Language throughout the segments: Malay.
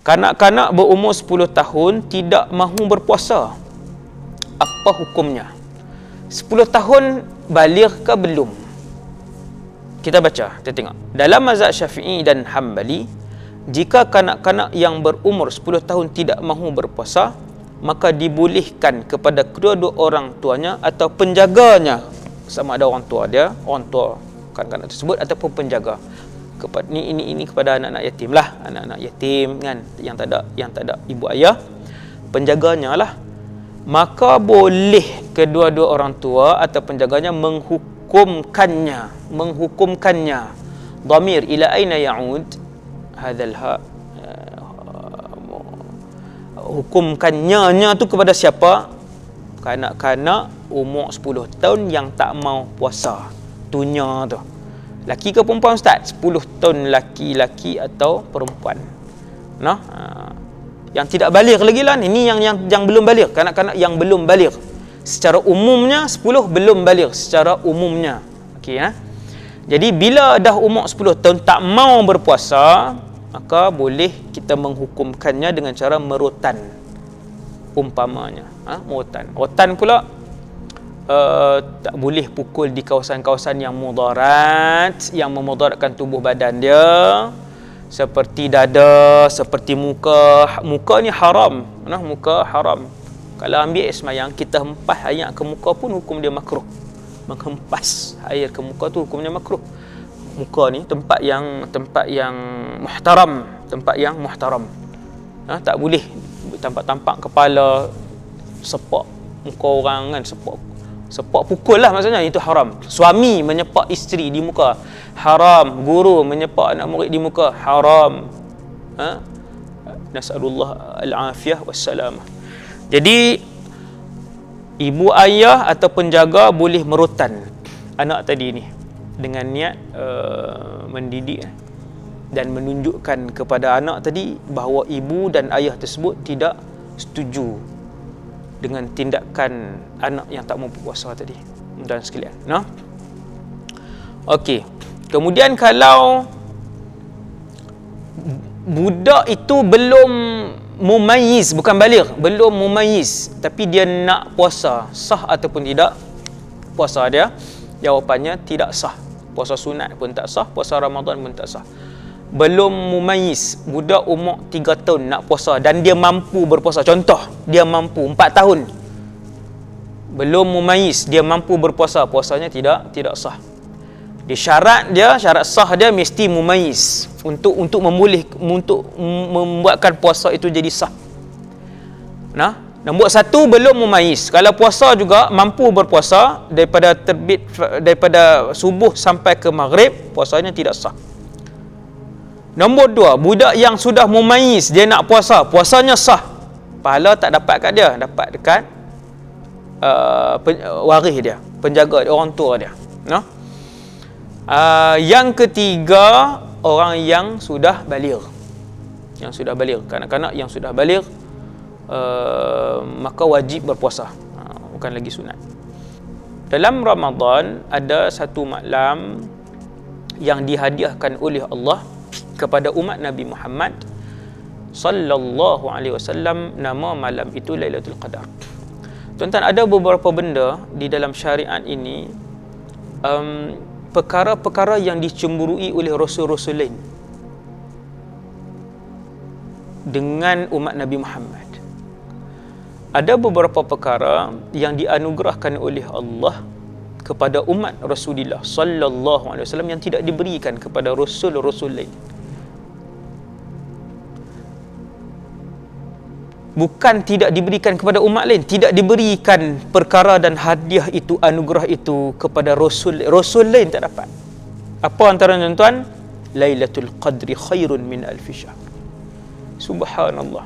Kanak-kanak berumur 10 tahun tidak mahu berpuasa. Apa hukumnya? 10 tahun baligh ke belum? Kita baca, kita tengok. Dalam mazhab Syafi'i dan Hambali, jika kanak-kanak yang berumur 10 tahun tidak mahu berpuasa, maka dibolehkan kepada kedua-dua orang tuanya atau penjaganya, sama ada orang tua dia, orang tua kanak-kanak tersebut ataupun penjaga. Ini kepada anak-anak yatim lah, anak-anak yatim kan, yang tak ada ibu ayah, penjaganya lah. Maka boleh kedua-dua orang tua atau penjaganya menghukumkannya. Dhamir ila aina ya'ud hadzal ha, hukumkannya tu kepada siapa? Kanak-kanak umur 10 tahun yang tak mau puasa. Tunya tu. Laki ke perempuan ustaz? 10 tahun laki-laki atau perempuan. Nah, yang tidak baligh lagi lah. Ini yang belum baligh, kanak-kanak yang belum baligh. Secara umumnya 10 belum baligh secara umumnya. Okey ya. Jadi bila dah umur 10 tahun tak mau berpuasa, maka boleh kita menghukumkannya dengan cara merotan. Umpamanya, merotan. Rotan pula tak boleh pukul di kawasan-kawasan yang mudarat, yang memudaratkan tubuh badan dia, seperti dada, seperti muka. Muka ni haram, muka haram. Kalau ambil semayang, kita hempas air ke muka pun hukum dia makruh. Menghempas air ke muka tu hukumnya makruh. Muka ni tempat yang muhtaram, tak boleh tampak kepala, sepak muka orang kan, sepak pukul lah, maksudnya itu haram. Suami menyepak isteri di muka haram, guru menyepak anak murid di muka haram. Nas'alullah al-afiyah wassalamah. Jadi ibu ayah atau penjaga boleh merotan anak tadi ni dengan niat mendidik dan menunjukkan kepada anak tadi bahawa ibu dan ayah tersebut tidak setuju dengan tindakan anak yang tak mampu puasa tadi. Dan sekalian, okey. Kemudian kalau budak itu belum mumayyiz, bukan baligh, belum mumayyiz, tapi dia nak puasa, sah ataupun tidak puasa dia? Jawapannya tidak sah. Puasa sunat pun tak sah, puasa Ramadan pun tak sah. Belum mumayyiz, budak umur 3 tahun nak puasa dan dia mampu berpuasa. Contoh, dia mampu 4 tahun. Belum mumayyiz, dia mampu berpuasa, puasanya tidak sah. Syarat sah dia mesti mumayyiz untuk membuatkan puasa itu jadi sah. Nombor 1, belum mumayyiz. Kalau puasa juga mampu berpuasa daripada subuh sampai ke maghrib, puasanya tidak sah. Nombor 2, budak yang sudah mumayyiz, dia nak puasa, puasanya sah. Pahala tak dapat kat dia, dapat dekat waris dia, penjaga dia, orang tua dia. Yang ketiga, orang yang sudah baligh. Kanak-kanak yang sudah baligh, maka wajib berpuasa, bukan lagi sunat. Dalam Ramadan ada satu malam yang dihadiahkan oleh Allah kepada umat Nabi Muhammad sallallahu alaihi wasallam. Nama malam itu Lailatul Qadar. Tuan-tuan, ada beberapa benda di dalam syariat ini, perkara-perkara yang dicemburui oleh rasul-rasul lain dengan umat Nabi Muhammad. Ada beberapa perkara yang dianugerahkan oleh Allah kepada umat Rasulullah sallallahu alaihi wasallam yang tidak diberikan kepada rasul-rasul lain. Bukan tidak diberikan kepada umat lain, tidak diberikan perkara dan hadiah itu, anugerah itu kepada rasul lain tak dapat. Apa antara tuan-tuan? Lailatul Qadri khairun min alfi syahr. Subhanallah.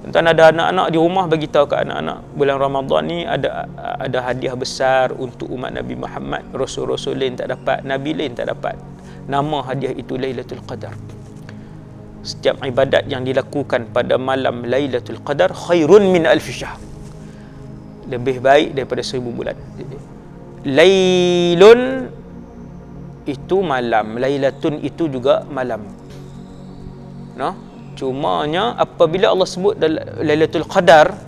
Tuan-tuan, ada anak-anak di rumah, bagi tahu ke anak-anak, bulan Ramadan ni ada hadiah besar untuk umat Nabi Muhammad. Rasul-rasul lain tak dapat, nabi lain tak dapat. Nama hadiah itu Lailatul Qadar. Setiap ibadat yang dilakukan pada malam Lailatul Qadar khairun min alfi syahr, lebih baik daripada 1000 bulan. Lailun itu malam, lailatun itu juga malam. Cumanya apabila Allah sebut Lailatul Qadar,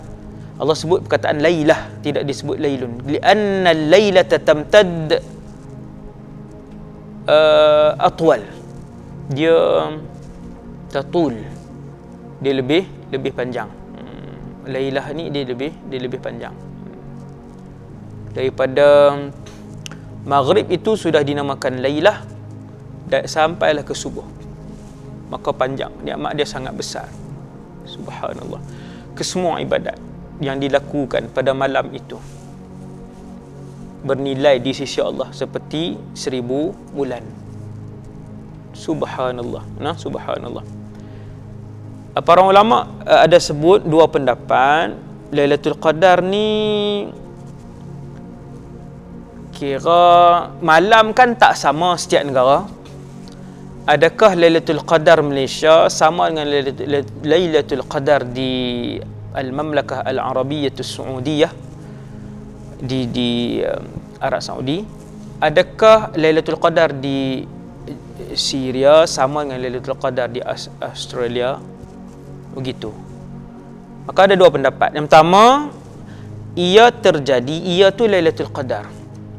Allah sebut perkataan lailah, tidak disebut lailun. Li'anna al-lailata tamtad atwal. Dia tatul. Dia lebih panjang. Lailah ni dia lebih panjang. Daripada maghrib itu sudah dinamakan lailah dan sampailah ke subuh. Maka panjang, nikmat dia sangat besar. Subhanallah. Kesemua ibadat yang dilakukan pada malam itu bernilai di sisi Allah seperti 1000 bulan. Subhanallah. Nah, subhanallah. Para ulama ada sebut dua pendapat. Lailatul Qadar ni kira malam kan tak sama setiap negara. Adakah Lailatul Qadar Malaysia sama dengan Lailatul Qadar di Al-Mamlakah Al-Arabiyyah As-Saudiyah di Arab Saudi? Adakah Lailatul Qadar di Syria sama dengan Lailatul Qadar di Australia? Begitu. Maka ada dua pendapat. Yang pertama, ia tu Lailatul Qadar.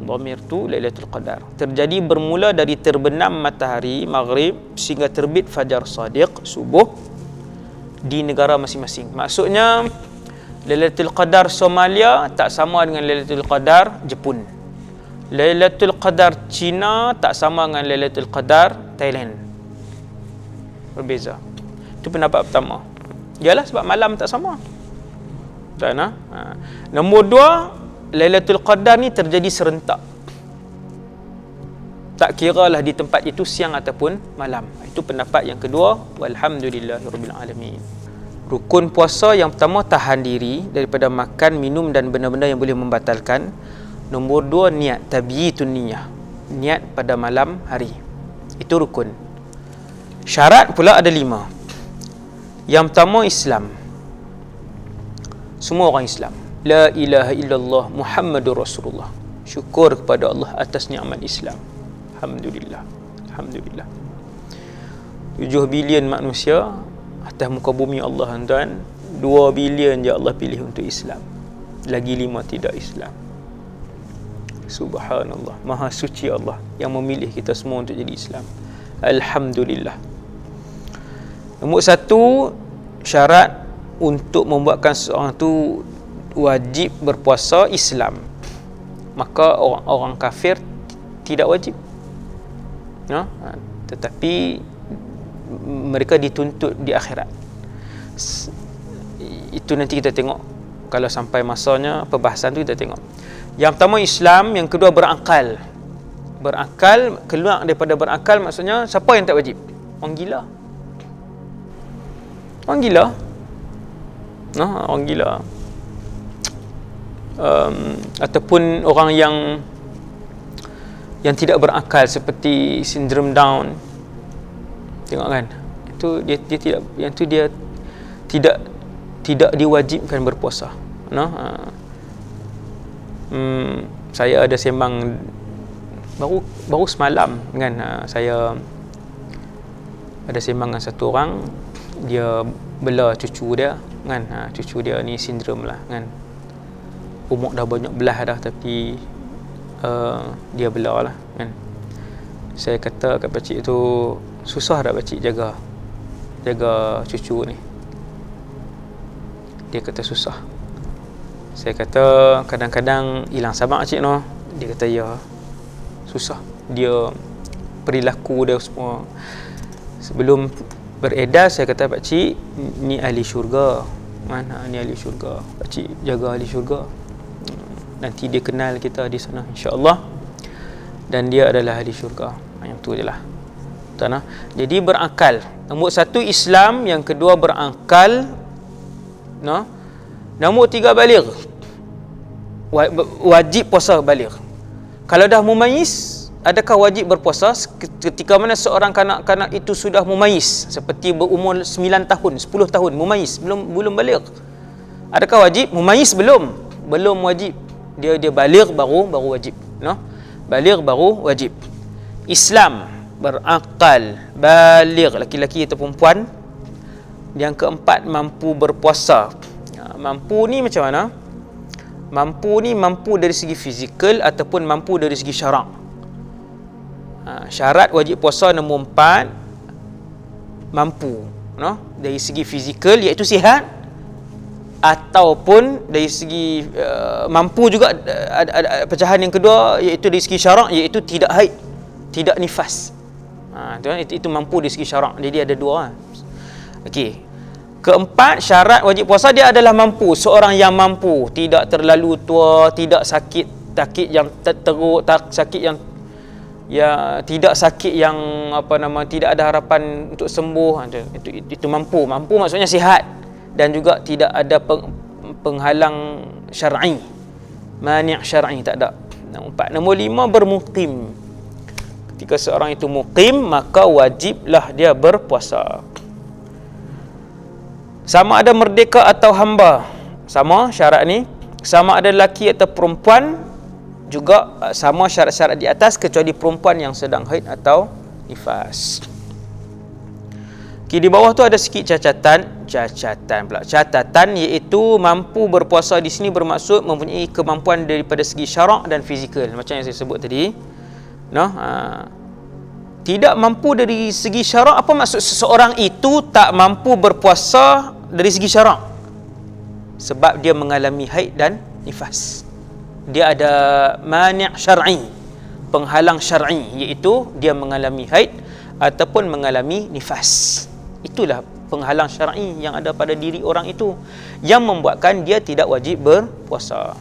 Dhamir tu Lailatul Qadar. Terjadi bermula dari terbenam matahari maghrib sehingga terbit fajar sadiq subuh di negara masing-masing. Maksudnya Lailatul Qadar Somalia tak sama dengan Lailatul Qadar Jepun. Lailatul Qadar China tak sama dengan Lailatul Qadar Thailand. Berbeza. Itu pendapat pertama. Yalah sebab malam tak sama. Tak nah. Nombor dua, Lailatul Qadar ni terjadi serentak. Tak kiralah di tempat itu siang ataupun malam. Itu pendapat yang kedua. Walhamdulillahirabbil alamin. Rukun puasa yang pertama, tahan diri daripada makan, minum dan benda-benda yang boleh membatalkan. Nombor dua, niat, tabyitun niyah. Niat pada malam hari. Itu rukun. Syarat pula ada 5. Yang pertama, Islam. Semua orang Islam. La ilaha illallah Muhammadur Rasulullah. Syukur kepada Allah atas nikmat Islam. Alhamdulillah. Alhamdulillah. 7 bilion manusia atas muka bumi Allah, tuan. 2 bilion je Allah pilih untuk Islam. Lagi 5 tidak Islam. Subhanallah. Maha suci Allah yang memilih kita semua untuk jadi Islam. Alhamdulillah. Nombor 1, syarat untuk membuatkan seseorang tu wajib berpuasa Islam. Maka orang kafir tidak wajib. Tetapi mereka dituntut di akhirat. Itu nanti kita tengok kalau sampai masanya perbahasan tu kita tengok. Yang pertama Islam, yang kedua berakal. Berakal, keluar daripada berakal maksudnya siapa yang tak wajib? Orang gila. Orang gila. Orang gila. Ataupun orang yang tidak berakal seperti sindrom Down. Tengok kan? Itu dia tidak, yang tu dia tidak diwajibkan berpuasa. Saya ada sembang baru semalam kan, saya ada sembang dengan satu orang, dia bela cucu dia kan, cucu dia ni sindrom lah kan, umur dah banyak belah dah tapi dia bela lah kan. Saya kata kat pakcik tu, susah tak pakcik jaga cucu ni? Dia kata susah. Saya kata kadang-kadang hilang sabar cik no. Dia kata ya, susah. Dia perilaku dia semua. Sebelum beredar saya kata pakcik ni ahli syurga. Mana ni ahli syurga. Pakcik jaga ahli syurga. Nanti dia kenal kita di sana insya-Allah. Dan dia adalah ahli syurga. Yang tu je lah. Jadi berakal. Nombor 1 Islam, yang kedua berakal. Nombor 3 baligh. Wajib puasa baligh. Kalau dah mumayyiz, adakah wajib berpuasa ketika mana seorang kanak-kanak itu sudah mumayyiz, seperti berumur 9 tahun, 10 tahun, mumayyiz, belum baligh. Adakah wajib? Mumayyiz belum wajib. Dia baligh baru wajib. Baligh baru wajib. Islam, berakal, baligh, laki-laki atau perempuan, Yang keempat, mampu berpuasa. Mampu ni macam mana? Mampu ni mampu dari segi fizikal ataupun mampu dari segi syarak. Syarat wajib puasa nombor 4, mampu, dari segi fizikal iaitu sihat, ataupun dari segi mampu juga. Ada pecahan yang kedua iaitu dari segi syarak, iaitu tidak haid, tidak nifas. Itu mampu dari segi syarak. Jadi ada dua. Okey. Keempat, syarat wajib puasa dia adalah mampu. Seorang yang mampu, tidak terlalu tua, tidak sakit yang teruk, sakit yang tidak sakit yang tidak ada harapan untuk sembuh. Itu mampu. Mampu maksudnya sihat dan juga tidak ada penghalang syar'i. Mani' syar'i tak ada. Nombor 4. Nombor 5, bermukim. Ketika seorang itu mukim, maka wajiblah dia berpuasa. Sama ada merdeka atau hamba, sama syarat ni. Sama ada lelaki atau perempuan, juga sama syarat-syarat di atas, kecuali perempuan yang sedang haid atau nifas. Okay, di bawah tu ada sikit catatan, iaitu mampu berpuasa di sini bermaksud mempunyai kemampuan daripada segi syarak dan fizikal, macam yang saya sebut tadi. Tidak mampu dari segi syarak, apa maksud seseorang itu tak mampu berpuasa dari segi syarak? Sebab dia mengalami haid dan nifas. Dia ada mani' syar'i, penghalang syar'i, iaitu dia mengalami haid ataupun mengalami nifas. Itulah penghalang syar'i yang ada pada diri orang itu yang membuatkan dia tidak wajib berpuasa.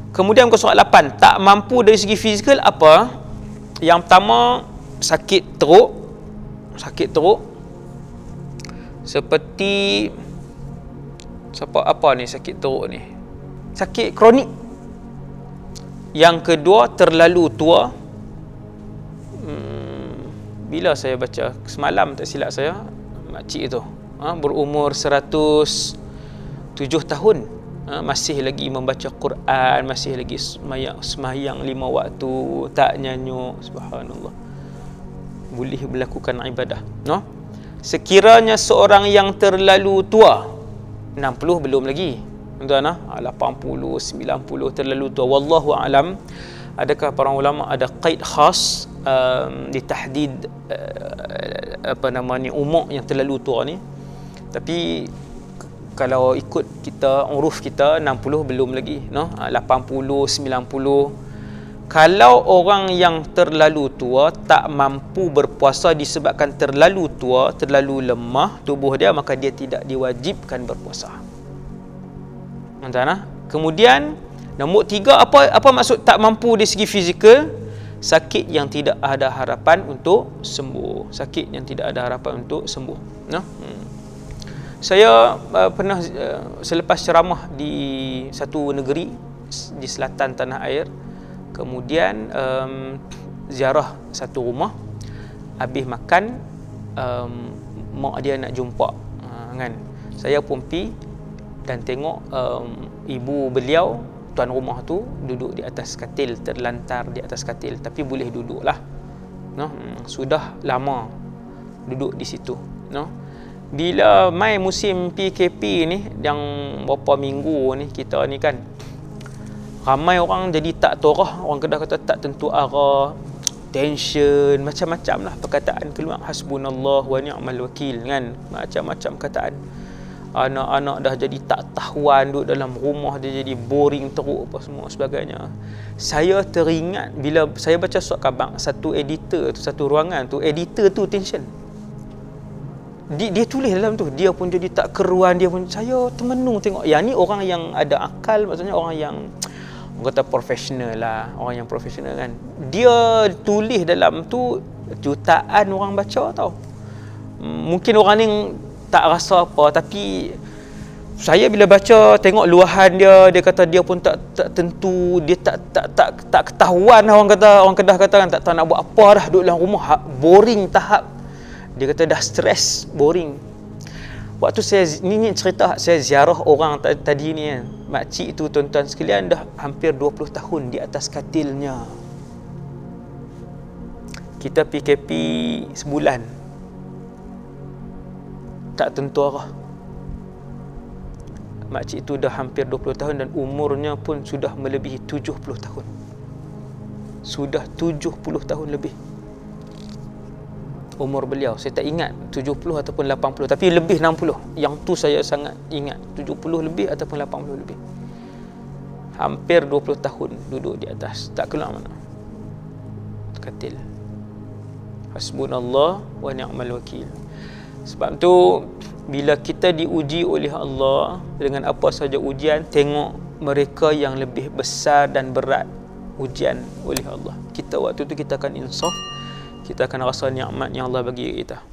Kemudian soal 8, tak mampu dari segi fizikal apa? Yang pertama, sakit teruk. Seperti apa ni sakit teruk ni? Sakit kronik. Yang kedua, terlalu tua. Bila saya baca semalam, tak silap saya, makcik tu berumur 107 tahun, masih lagi membaca Quran, masih lagi semayang 5 waktu, tak nyanyuk. Subhanallah, boleh melakukan ibadah. Sekiranya seorang yang terlalu tua, 60 belum lagi, tuan, 80, 90 terlalu tua, wallahu alam. Adakah para ulama ada qaid khas ditahdid umur yang terlalu tua ni? Tapi kalau ikut kita, uruf kita, 60 belum lagi, 80, 90. Kalau orang yang terlalu tua tak mampu berpuasa disebabkan terlalu tua, terlalu lemah tubuh dia, maka dia tidak diwajibkan berpuasa. Kemudian nombor 3, apa maksud tak mampu dari segi fizikal? Sakit yang tidak ada harapan untuk sembuh. Sakit yang tidak ada harapan untuk sembuh. Saya pernah selepas ceramah di satu negeri di selatan tanah air, kemudian ziarah satu rumah, habis makan, mak dia nak jumpa, kan. Saya pun pergi dan tengok ibu beliau, tuan rumah tu, duduk di atas katil, terlantar di atas katil, tapi boleh duduk lah. Sudah lama duduk di situ. Bila mai musim PKP ni, yang berapa minggu ni, kita ni kan, ramai orang jadi tak torah. Orang Kedah kata tak tentu arah, tension, macam-macam lah perkataan keluar. Hasbunallah wa ni'mal wakil, kan. Macam-macam kataan. Anak-anak dah jadi tak tahuan, duduk dalam rumah, dia jadi boring teruk, apa semua sebagainya. Saya teringat bila saya baca surat khabar, satu editor tu, satu ruangan tu, editor tu tension. Dia tulis dalam tu, dia pun jadi tak keruan, dia pun, saya termenung tengok. Yang ni orang yang ada akal, maksudnya orang yang kata profesional lah, orang yang profesional, kan. Dia tulis dalam tu, jutaan orang baca tau. Mungkin orang ni tak rasa apa, tapi saya bila baca, tengok luahan dia kata dia pun tak tentu, dia tak ketahuan. Orang Kedah kata kan, tak tahu nak buat apa dah, duduk dalam rumah, boring tahap. Dia kata dah stres, boring. Waktu saya, ni cerita saya ziarah orang tadi ni, kan. Makcik tu, tuan-tuan sekalian, dah hampir 20 tahun di atas katilnya. Kita PKP sebulan. tak tentu arah. Makcik tu dah hampir 20 tahun dan umurnya pun sudah melebihi 70 tahun. Sudah 70 tahun lebih umur beliau. Saya tak ingat 70 ataupun 80, tapi lebih 60. Yang tu saya sangat ingat, 70 lebih ataupun 80 lebih. Hampir 20 tahun duduk di atas, tak keluar mana. Katil. Hasbunallah wa ni'mal wakil. Sebab tu bila kita diuji oleh Allah dengan apa saja ujian, tengok mereka yang lebih besar dan berat ujian oleh Allah. Kita waktu tu kita akan insaf, kita akan rasa nikmat yang Allah bagi kita.